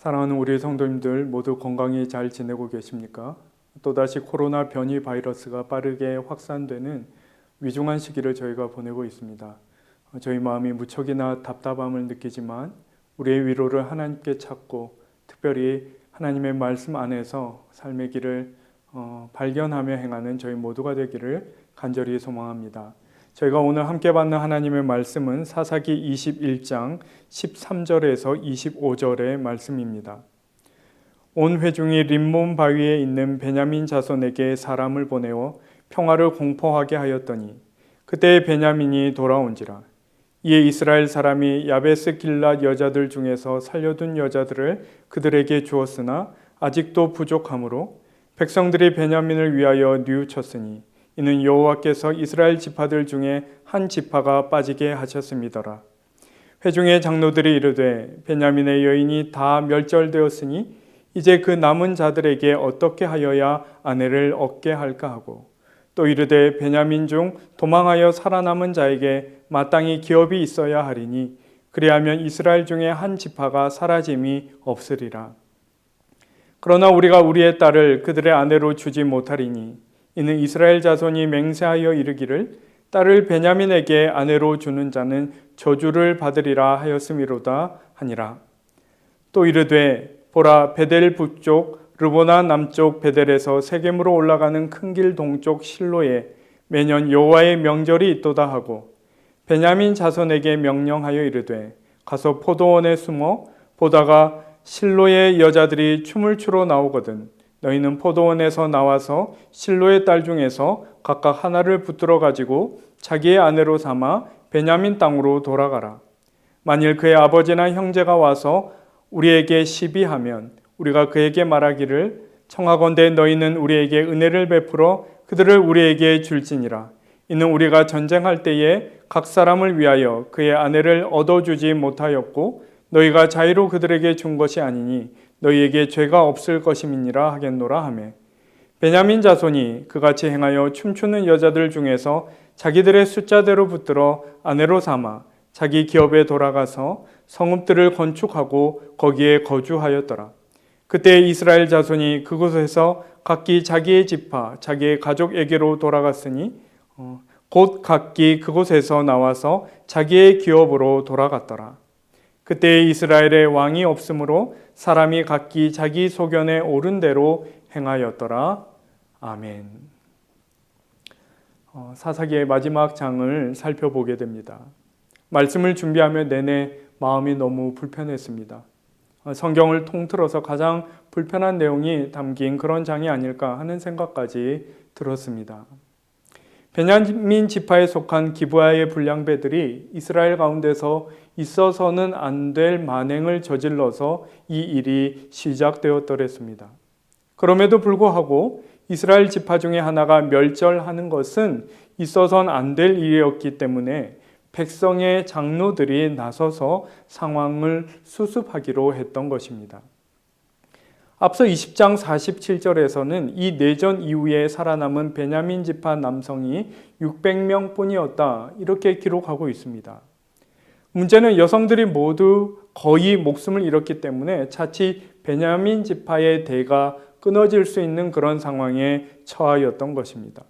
사랑하는 우리 성도님들 모두 건강히 잘 지내고 계십니까? 또다시 코로나 변이 바이러스가 빠르게 확산되는 위중한 시기를 저희가 보내고 있습니다. 저희 마음이 무척이나 답답함을 느끼지만 우리의 위로를 하나님께 찾고 특별히 하나님의 말씀 안에서 삶의 길을 발견하며 행하는 저희 모두가 되기를 간절히 소망합니다. 저희가 오늘 함께 받는 하나님의 말씀은 사사기 21장 13절에서 25절의 말씀입니다. 온 회중이 림몬 바위에 있는 베냐민 자손에게 사람을 보내어 평화를 공포하게 하였더니 그때 베냐민이 돌아온지라. 이에 이스라엘 사람이 야베스 길랏 여자들 중에서 살려둔 여자들을 그들에게 주었으나 아직도 부족하므로 백성들이 베냐민을 위하여 뉘우쳤으니 이는 여호와께서 이스라엘 지파들 중에 한 지파가 빠지게 하셨음이더라. 회중의 장로들이 이르되 베냐민의 여인이 다 멸절되었으니 이제 그 남은 자들에게 어떻게 하여야 아내를 얻게 할까 하고 또 이르되 베냐민 중 도망하여 살아남은 자에게 마땅히 기업이 있어야 하리니 그리하면 이스라엘 중에 한 지파가 사라짐이 없으리라. 그러나 우리가 우리의 딸을 그들의 아내로 주지 못하리니 이는 이스라엘 자손이 맹세하여 이르기를 딸을 베냐민에게 아내로 주는 자는 저주를 받으리라 하였음이로다 하니라. 또 이르되 보라 베델 북쪽 르보나 남쪽 베델에서 세겜으로 올라가는 큰 길 동쪽 실로에 매년 여호와의 명절이 있도다 하고 베냐민 자손에게 명령하여 이르되 가서 포도원에 숨어 보다가 실로의 여자들이 춤을 추러 나오거든 너희는 포도원에서 나와서 실로의 딸 중에서 각각 하나를 붙들어 가지고 자기의 아내로 삼아 베냐민 땅으로 돌아가라. 만일 그의 아버지나 형제가 와서 우리에게 시비하면 우리가 그에게 말하기를 청하건대 너희는 우리에게 은혜를 베풀어 그들을 우리에게 줄지니라. 이는 우리가 전쟁할 때에 각 사람을 위하여 그의 아내를 얻어주지 못하였고 너희가 자유로 그들에게 준 것이 아니니 너희에게 죄가 없을 것임이니라 하겠노라 하매 베냐민 자손이 그같이 행하여 춤추는 여자들 중에서 자기들의 숫자대로 붙들어 아내로 삼아 자기 기업에 돌아가서 성읍들을 건축하고 거기에 거주하였더라. 그때 이스라엘 자손이 그곳에서 각기 자기의 지파 자기의 가족에게로 돌아갔으니 곧 각기 그곳에서 나와서 자기의 기업으로 돌아갔더라. 그때 이스라엘에 왕이 없으므로 사람이 각기 자기 소견에 옳은 대로 행하였더라. 아멘. 사사기의 마지막 장을 살펴보게 됩니다. 말씀을 준비하며 내내 마음이 너무 불편했습니다. 성경을 통틀어서 가장 불편한 내용이 담긴 그런 장이 아닐까 하는 생각까지 들었습니다. 베냐민 지파에 속한 기브아의 불량배들이 이스라엘 가운데서 있어서는 안 될 만행을 저질러서 이 일이 시작되었더랬습니다. 그럼에도 불구하고 이스라엘 지파 중에 하나가 멸절하는 것은 있어서는 안 될 일이었기 때문에 백성의 장로들이 나서서 상황을 수습하기로 했던 것입니다. 앞서 20장 47절에서는 이 내전 이후에 살아남은 베냐민 지파 남성이 600명 뿐이었다 이렇게 기록하고 있습니다. 문제는 여성들이 모두 거의 목숨을 잃었기 때문에 자칫 베냐민 지파의 대가 끊어질 수 있는 그런 상황에 처하였던 것입니다.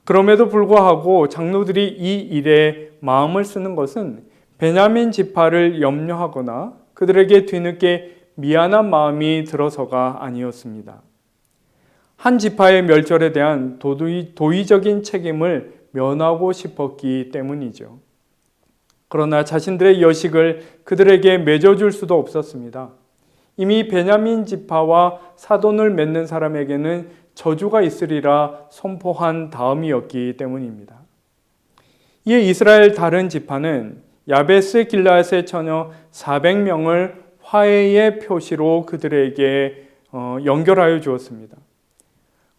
그럼에도 불구하고 장로들이 이 일에 마음을 쓰는 것은 베냐민 지파를 염려하거나 그들에게 뒤늦게 미안한 마음이 들어서가 아니었습니다. 한 지파의 멸절에 대한 도의적인 책임을 면하고 싶었기 때문이죠. 그러나 자신들의 여식을 그들에게 맺어줄 수도 없었습니다. 이미 베냐민 지파와 사돈을 맺는 사람에게는 저주가 있으리라 선포한 다음이었기 때문입니다. 이에 이스라엘 다른 지파는 야베스 길랏의 처녀 400명을 화해의 표시로 그들에게 연결하여 주었습니다.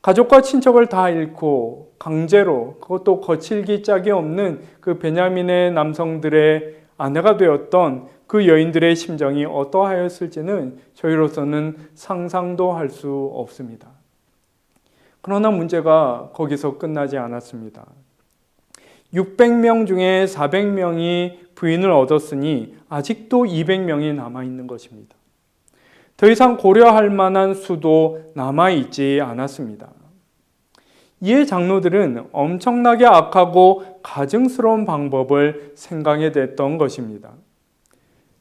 가족과 친척을 다 잃고 강제로 그것도 거칠기 짝이 없는 그 베냐민의 남성들의 아내가 되었던 그 여인들의 심정이 어떠하였을지는 저희로서는 상상도 할 수 없습니다. 그러나 문제가 거기서 끝나지 않았습니다. 600명 중에 400명이 부인을 얻었으니 아직도 200명이 남아있는 것입니다. 더 이상 고려할 만한 수도 남아있지 않았습니다. 이에 장로들은 엄청나게 악하고 가증스러운 방법을 생각해냈던 것입니다.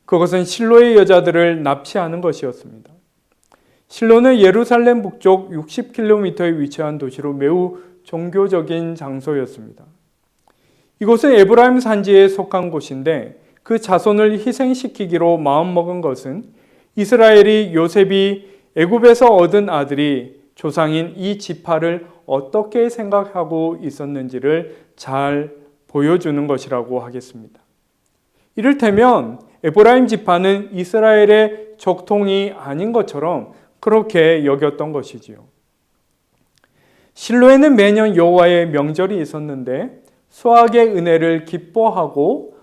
그것은 실로의 여자들을 납치하는 것이었습니다. 실로는 예루살렘 북쪽 60km에 위치한 도시로 매우 종교적인 장소였습니다. 이곳은 에브라임 산지에 속한 곳인데 그 자손을 희생시키기로 마음먹은 것은 이스라엘이 요셉이 애굽에서 얻은 아들이 조상인 이 지파를 어떻게 생각하고 있었는지를 잘 보여주는 것이라고 하겠습니다. 이를테면 에브라임 지파는 이스라엘의 족통이 아닌 것처럼 그렇게 여겼던 것이지요. 실로에는 매년 여호와의 명절이 있었는데 수학의 은혜를 기뻐하고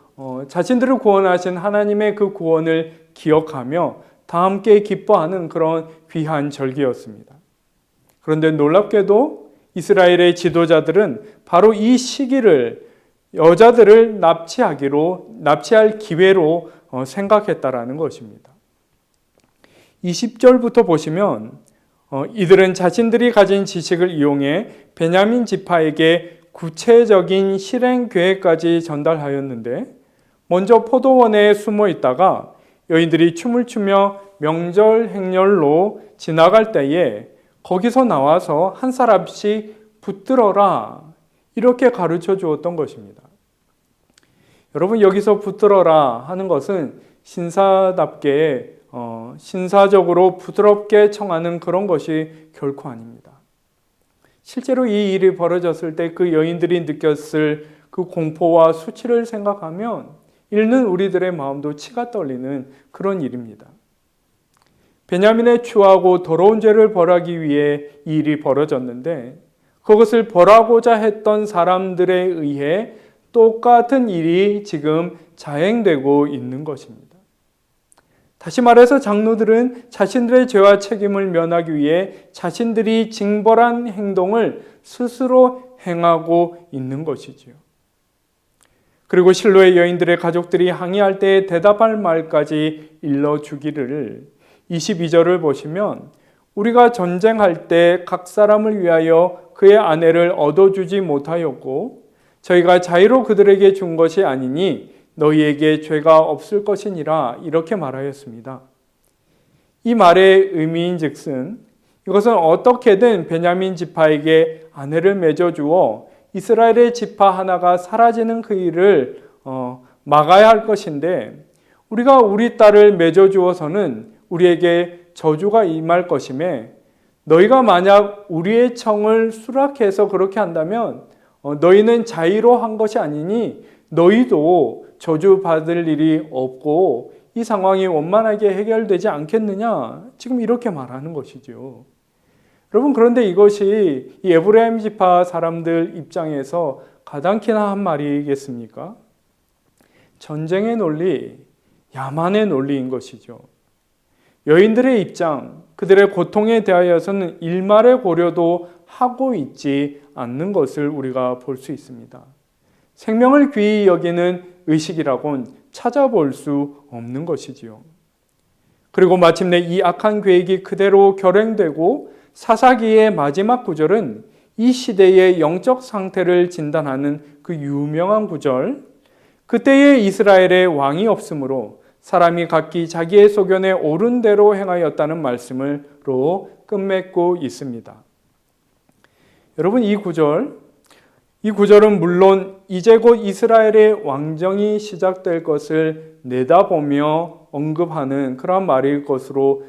자신들을 구원하신 하나님의 그 구원을 기억하며 다 함께 기뻐하는 그런 귀한 절기였습니다. 그런데 놀랍게도 이스라엘의 지도자들은 바로 이 시기를 여자들을 납치할 기회로 생각했다라는 것입니다. 20절부터 보시면 이들은 자신들이 가진 지식을 이용해 베냐민 지파에게 구체적인 실행 계획까지 전달하였는데 먼저 포도원에 숨어 있다가 여인들이 춤을 추며 명절 행렬로 지나갈 때에 거기서 나와서 한 사람씩 붙들어라 이렇게 가르쳐 주었던 것입니다. 여러분 여기서 붙들어라 하는 것은 신사답게 신사적으로 부드럽게 청하는 그런 것이 결코 아닙니다. 실제로 이 일이 벌어졌을 때 그 여인들이 느꼈을 그 공포와 수치를 생각하면 읽는 우리들의 마음도 치가 떨리는 그런 일입니다. 베냐민의 추하고 더러운 죄를 벌하기 위해 이 일이 벌어졌는데 그것을 벌하고자 했던 사람들에 의해 똑같은 일이 지금 자행되고 있는 것입니다. 다시 말해서 장로들은 자신들의 죄와 책임을 면하기 위해 자신들이 징벌한 행동을 스스로 행하고 있는 것이지요. 그리고 실로의 여인들의 가족들이 항의할 때 대답할 말까지 일러주기를 22절을 보시면 우리가 전쟁할 때 각 사람을 위하여 그의 아내를 얻어주지 못하였고 저희가 자의로 그들에게 준 것이 아니니 너희에게 죄가 없을 것이니라 이렇게 말하였습니다. 이 말의 의미인즉슨 이것은 어떻게든 베냐민 지파에게 아내를 맺어주어 이스라엘의 지파 하나가 사라지는 그 일을 막아야 할 것인데 우리가 우리 딸을 맺어주어서는 우리에게 저주가 임할 것임에 너희가 만약 우리의 청을 수락해서 그렇게 한다면 너희는 자의로 한 것이 아니니 너희도 저주받을 일이 없고 이 상황이 원만하게 해결되지 않겠느냐 지금 이렇게 말하는 것이죠. 여러분 그런데 이것이 이 에브라임 지파 사람들 입장에서 가당키나 한 말이겠습니까? 전쟁의 논리, 야만의 논리인 것이죠. 여인들의 입장, 그들의 고통에 대하여서는 일말의 고려도 하고 있지 않는 것을 우리가 볼 수 있습니다. 생명을 귀히 여기는 의식이라고는 찾아볼 수 없는 것이지요. 그리고 마침내 이 악한 계획이 그대로 결행되고 사사기의 마지막 구절은 이 시대의 영적 상태를 진단하는 그 유명한 구절, 그때에 이스라엘에 왕이 없으므로 사람이 각기 자기의 소견에 옳은 대로 행하였다는 말씀으로 끝맺고 있습니다. 여러분 이 구절은 물론 이제 곧 이스라엘의 왕정이 시작될 것을 내다보며 언급하는 그런 말일 것으로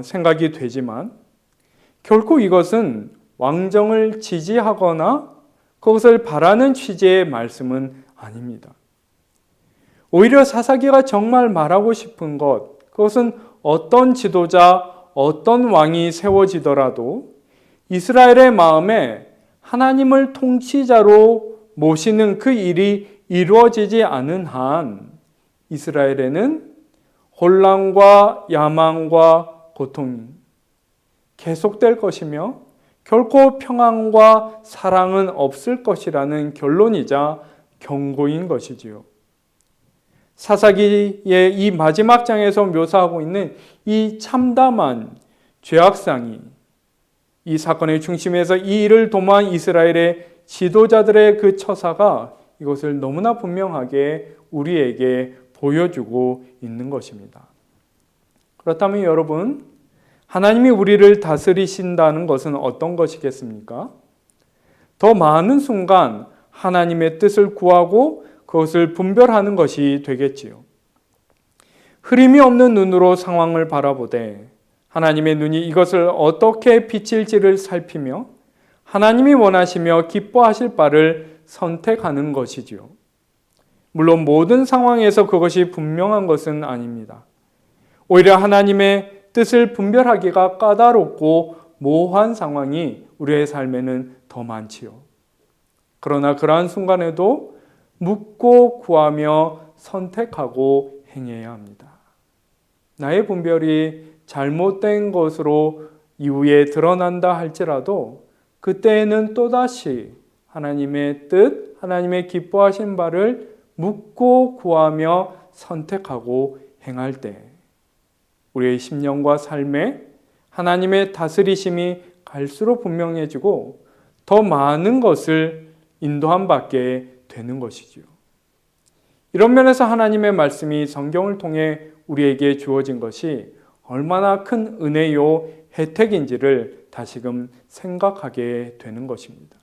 생각이 되지만 결코 이것은 왕정을 지지하거나 그것을 바라는 취지의 말씀은 아닙니다. 오히려 사사기가 정말 말하고 싶은 것, 그것은 어떤 지도자, 어떤 왕이 세워지더라도 이스라엘의 마음에 하나님을 통치자로 모시는 그 일이 이루어지지 않은 한 이스라엘에는 혼란과 야망과 고통이 계속될 것이며 결코 평안과 사랑은 없을 것이라는 결론이자 경고인 것이지요. 사사기의 이 마지막 장에서 묘사하고 있는 이 참담한 죄악상이 이 사건의 중심에서 이 일을 도모한 이스라엘의 지도자들의 그 처사가 이것을 너무나 분명하게 우리에게 보여주고 있는 것입니다. 그렇다면 여러분, 하나님이 우리를 다스리신다는 것은 어떤 것이겠습니까? 더 많은 순간 하나님의 뜻을 구하고 그것을 분별하는 것이 되겠지요. 흐림이 없는 눈으로 상황을 바라보되 하나님의 눈이 이것을 어떻게 비칠지를 살피며 하나님이 원하시며 기뻐하실 바를 선택하는 것이지요. 물론 모든 상황에서 그것이 분명한 것은 아닙니다. 오히려 하나님의 뜻을 분별하기가 까다롭고 모호한 상황이 우리의 삶에는 더 많지요. 그러나 그러한 순간에도 묻고 구하며 선택하고 행해야 합니다. 나의 분별이 잘못된 것으로 이후에 드러난다 할지라도 그때에는 또다시 하나님의 뜻, 하나님의 기뻐하신 바를 묻고 구하며 선택하고 행할 때 우리의 심령과 삶에 하나님의 다스리심이 갈수록 분명해지고 더 많은 것을 인도함 받게 되는 것이지요. 이런 면에서 하나님의 말씀이 성경을 통해 우리에게 주어진 것이 얼마나 큰 은혜요 혜택인지를 다시금 생각하게 되는 것입니다.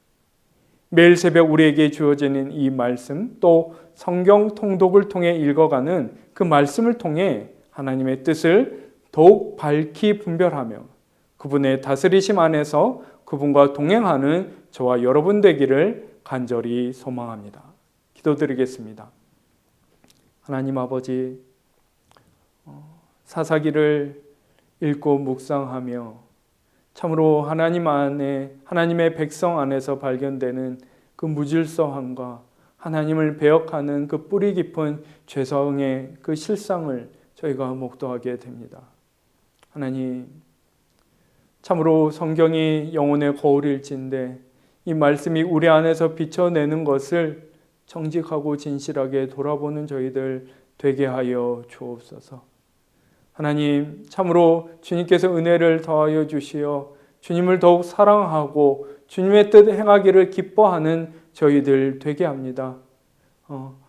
매일 새벽 우리에게 주어지는 이 말씀, 또 성경 통독을 통해 읽어가는 그 말씀을 통해 하나님의 뜻을 더욱 밝히 분별하며 그분의 다스리심 안에서 그분과 동행하는 저와 여러분 되기를 간절히 소망합니다. 기도드리겠습니다. 하나님 아버지, 사사기를 읽고 묵상하며 참으로 하나님 안에, 하나님의 백성 안에서 발견되는 그 무질서함과 하나님을 배역하는 그 뿌리 깊은 죄성의 그 실상을 저희가 목도하게 됩니다. 하나님, 참으로 성경이 영혼의 거울일진데 이 말씀이 우리 안에서 비춰내는 것을 정직하고 진실하게 돌아보는 저희들 되게 하여 주옵소서. 하나님, 참으로 주님께서 은혜를 더하여 주시어 주님을 더욱 사랑하고 주님의 뜻 행하기를 기뻐하는 저희들 되게 합니다.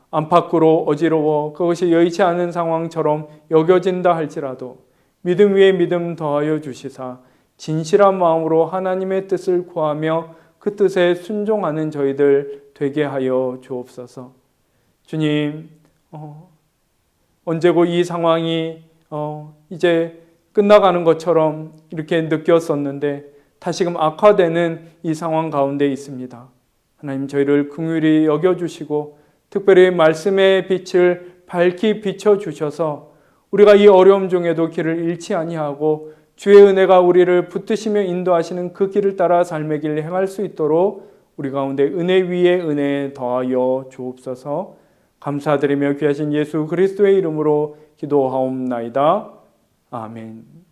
안팎으로 어지러워 그것이 여의치 않은 상황처럼 여겨진다 할지라도 믿음 위에 믿음 더하여 주시사 진실한 마음으로 하나님의 뜻을 구하며 그 뜻에 순종하는 저희들 되게 하여 주옵소서. 주님, 언제고 이 상황이 이제 끝나가는 것처럼 이렇게 느꼈었는데 다시금 악화되는 이 상황 가운데 있습니다. 하나님, 저희를 긍휼히 여겨주시고 특별히 말씀의 빛을 밝히 비춰주셔서 우리가 이 어려움 중에도 길을 잃지 아니하고 주의 은혜가 우리를 붙드시며 인도하시는 그 길을 따라 삶의 길을 행할 수 있도록 우리 가운데 은혜 위에 은혜 더하여 주옵소서. 감사드리며 귀하신 예수 그리스도의 이름으로 기도하옵나이다. 아멘.